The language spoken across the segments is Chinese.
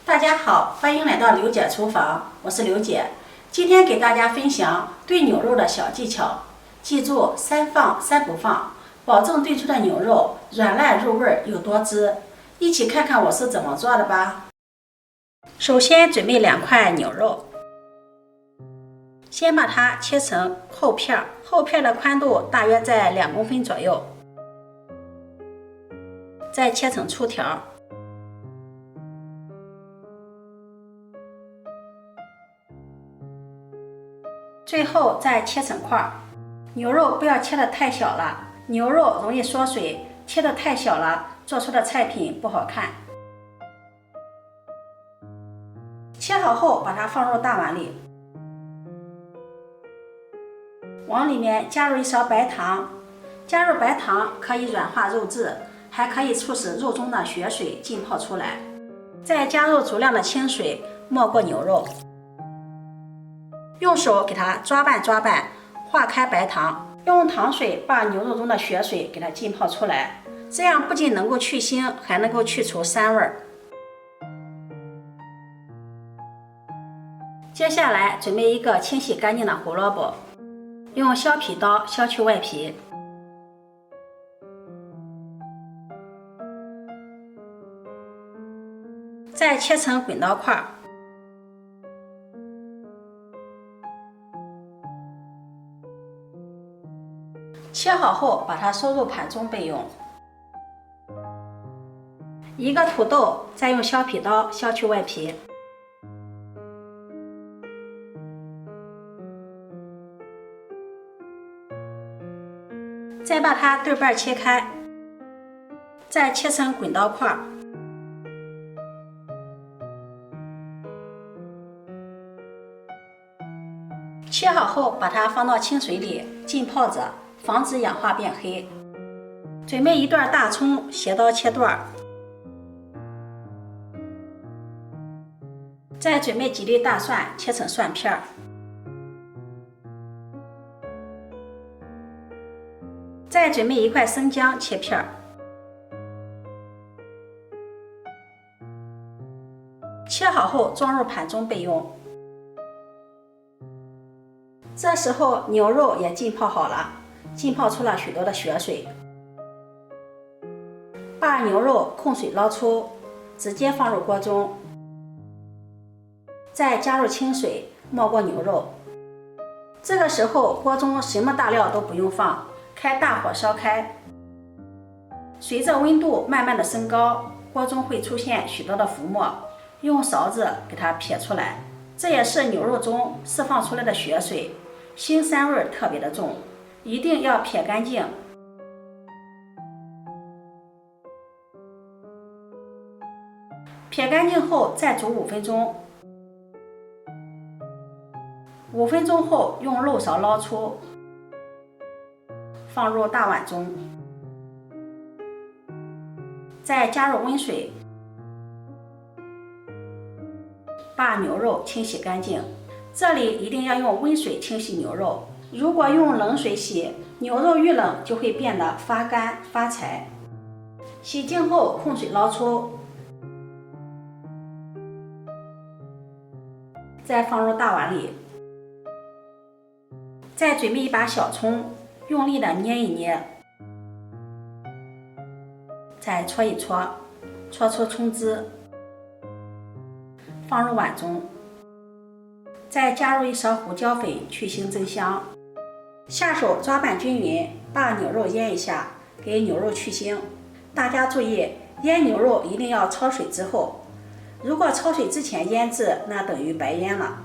大家好，欢迎来到刘姐厨房，我是刘姐。今天给大家分享炖牛肉的小技巧，记住3放3不放，保证炖出的牛肉软烂入味又多汁。一起看看我是怎么做的吧。首先准备2块牛肉，先把它切成厚片，厚片的宽度大约在2公分左右，再切成粗条。最后再切成块，牛肉不要切得太小了，牛肉容易缩水，切得太小了，做出的菜品不好看。切好后，把它放入大碗里，往里面加入1勺白糖。加入白糖可以软化肉质，还可以促使肉中的血水浸泡出来。再加入足量的清水，没过牛肉。用手给它抓拌，化开白糖，用糖水把牛肉中的血水给它浸泡出来，这样不仅能够去腥，还能够去除膻味。接下来准备一个清洗干净的胡萝卜，用削皮刀削去外皮，再切成滚刀块。切好后，把它收入盘中备用。一个土豆，再用削皮刀削去外皮，再把它对半切开，再切成滚刀块。切好后，把它放到清水里浸泡着，防止氧化变黑。准备1段大葱，斜刀切段，再准备几粒大蒜，切成蒜片。再准备1块生姜，切片。切好后装入盘中备用。这时候牛肉也浸泡好了，浸泡出了许多的血水。把牛肉控水捞出，直接放入锅中，再加入清水，没过牛肉。这个时候锅中什么大料都不用放，开大火烧开。随着温度慢慢的升高，锅中会出现许多的浮沫，用勺子给它撇出来，这也是牛肉中释放出来的血水，腥膻味特别的重，一定要撇干净。撇干净后再煮5分钟，5分钟后用漏勺捞出，放入大碗中，再加入温水，把牛肉清洗干净。这里一定要用温水清洗牛肉，如果用冷水洗，牛肉遇冷就会变得发干发柴。洗净后控水捞出，再放入大碗里，再准备1把小葱，用力的捏一捏，再搓一搓，搓出葱汁，放入碗中。再加入1勺胡椒粉去腥增香，下手抓拌均匀，把牛肉腌一下，给牛肉去腥。大家注意，腌牛肉一定要焯水之后，如果焯水之前腌制，那等于白腌了。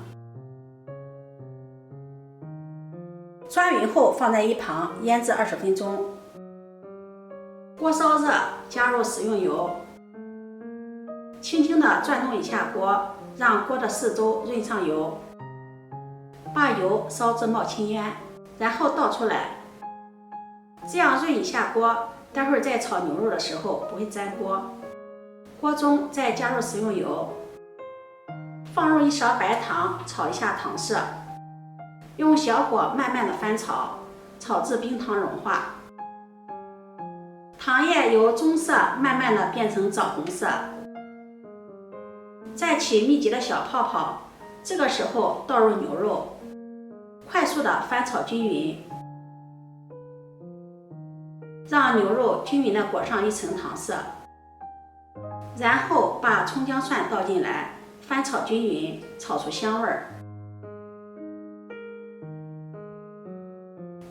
抓匀后放在一旁腌制20分钟。锅烧热，加入食用油，轻轻地转动一下锅，让锅的四周润上油。把油烧至冒青烟，然后倒出来，这样润一下锅，待会儿在炒牛肉的时候不会粘锅。锅中再加入食用油，放入1勺白糖，炒一下糖色，用小火慢慢的翻炒，炒至冰糖融化。糖液由棕色慢慢的变成枣红色，再起密集的小泡泡，这个时候倒入牛肉，快速的翻炒均匀，让牛肉均匀的裹上一层糖色，然后把葱姜蒜倒进来，翻炒均匀，炒出香味儿。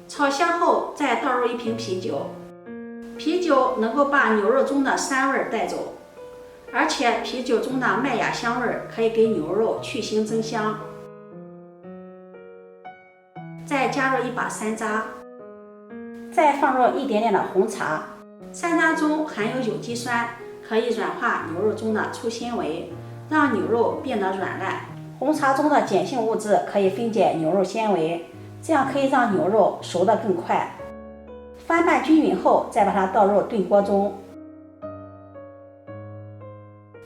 炒香后，再倒入1瓶啤酒，啤酒能够把牛肉中的膻味带走，而且啤酒中的麦芽香味可以给牛肉去腥增香。再加入1把山楂，再放入一点点的红茶。山楂中含有有机酸，可以软化牛肉中的粗纤维，让牛肉变得软烂。红茶中的碱性物质可以分解牛肉纤维，这样可以让牛肉熟得更快。翻拌均匀后，再把它倒入炖锅中，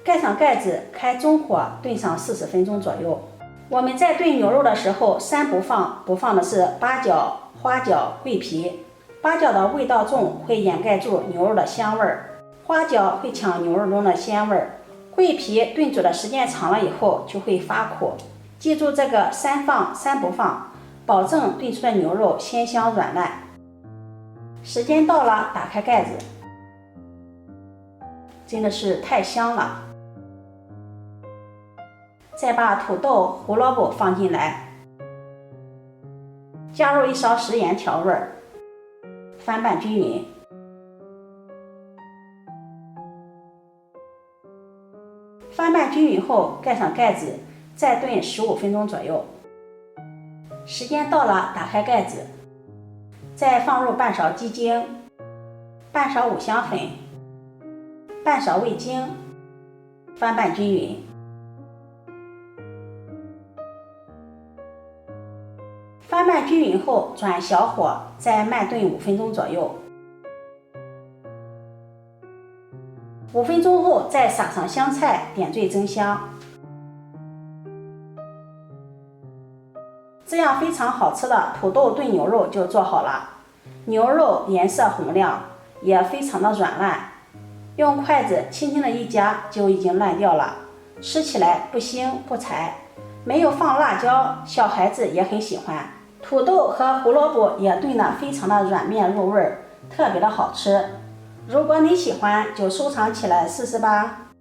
盖上盖子，开中火炖上40分钟左右。我们在炖牛肉的时候，3不放，不放的是八角、花椒、桂皮。八角的味道重，会掩盖住牛肉的香味儿；花椒会抢牛肉中的鲜味儿；桂皮炖煮的时间长了以后就会发苦。记住这个3放3不放，保证炖出的牛肉鲜香软烂。时间到了，打开盖子，真的是太香了。再把土豆、胡萝卜放进来，加入1勺食盐调味，翻拌均匀。翻拌均匀后，盖上盖子，再炖15分钟左右。时间到了，打开盖子，再放入半勺鸡精、半勺五香粉、半勺味精，翻拌均匀。翻拌均匀后，转小火，再慢炖5分钟左右。5分钟后，再撒上香菜，点缀增香。这样非常好吃的土豆炖牛肉就做好了。牛肉颜色红亮，也非常的软烂，用筷子轻轻的一夹就已经烂掉了，吃起来不腥不柴。没有放辣椒，小孩子也很喜欢。土豆和胡萝卜也炖得非常的软面入味，特别的好吃。如果你喜欢，就收藏起来试试吧。